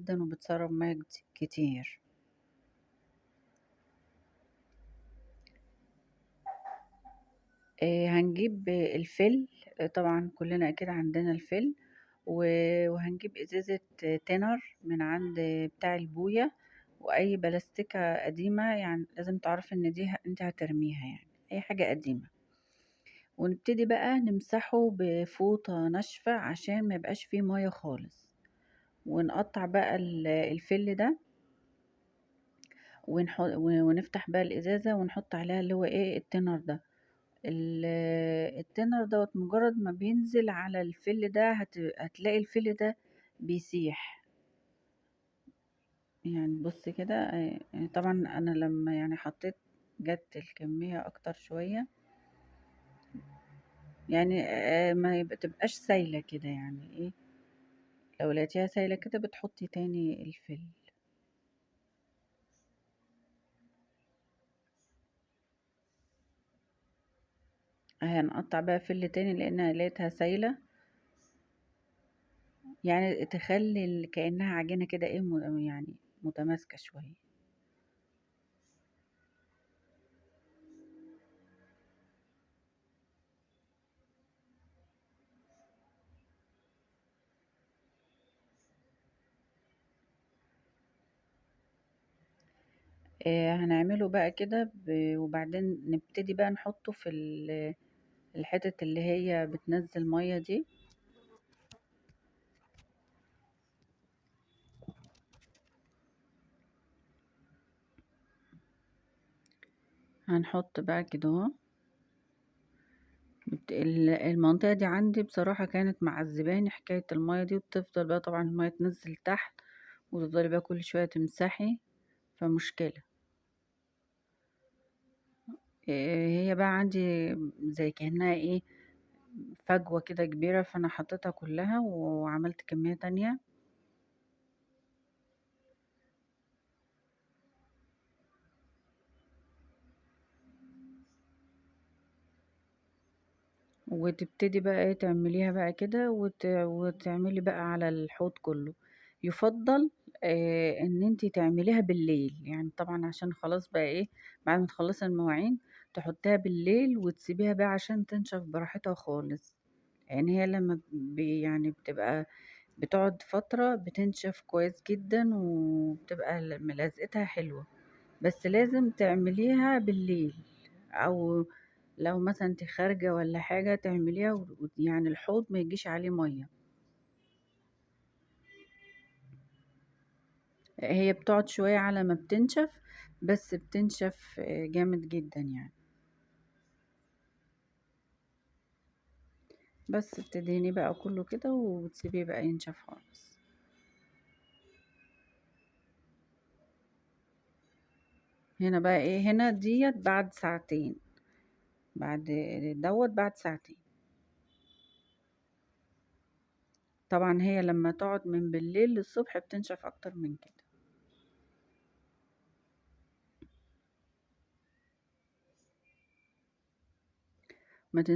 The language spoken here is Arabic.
جدا وبتسرب ميه كتير. هنجيب الفل. طبعا كلنا اكيد عندنا الفل. وهنجيب ازازة تينر من عند بتاع البوية، واي بلاستيكة قديمة، يعني لازم تعرف ان دي انت هترميها، يعني اي حاجة قديمة. ونبتدي بقى نمسحه بفوطة ناشفة عشان ما يبقاش فيه مية خالص. ونقطع بقى الفل ده، ونفتح بقى الازازة ونحط عليها اللي هو ايه التينر ده. التنر دوت مجرد ما بينزل على الفل ده هتلاقي الفل ده بيسيح. يعني بص كده، طبعا انا لما يعني حطيت جت الكمية اكتر شوية، يعني ما تبقاش سايلة كده، يعني ايه، لو لقيتيها سايلة كده بتحطي تاني الفل. هنقطع بقى فل تاني لان لقيتها سايلة، يعني تخلي كأنها عجينة كده، ايه يعني متماسكة شوية. هنعمله بقى كده، وبعدين نبتدي بقى نحطه في الحتت اللي هي بتنزل مية دي. هنحط بقى كده اهو. المنطقة دي عندي بصراحة كانت معذباني حكاية المية دي، وبتفضل بقى طبعا المية تنزل تحت، وتفضلي بقى كل شوية تمسحي، فمشكلة. هي بقى عندي زي كأنها ايه فجوة كده كبيرة، فانا حطيتها كلها وعملت كمية تانية. وتبتدي بقى ايه تعمليها بقى كده، وتعملي بقى على الحوض كله. يفضل ان انتي تعمليها بالليل، يعني طبعا عشان خلاص بقى ايه، بعد ما تخلصي المواعين تحطيها بالليل وتسيبيها بقى عشان تنشف براحتها خالص. يعني هي لما يعني بتبقى بتقعد فترة بتنشف كويس جدا، وبتبقى لزقتها حلوة. بس لازم تعمليها بالليل، او لو مثلا انت خارجة ولا حاجة تعمليها، يعني الحوض ما يجيش عليه مية. هي بتقعد شوية على ما بتنشف، بس بتنشف جامد جدا يعني. بس تدهني بقى كله كده وتسيبيه بقى ينشف خالص. هنا بقى ايه، هنا ديت بعد ساعتين، بعد دوت بعد ساعتين. طبعا هي لما تقعد من بالليل للصبح بتنشف اكتر من كده.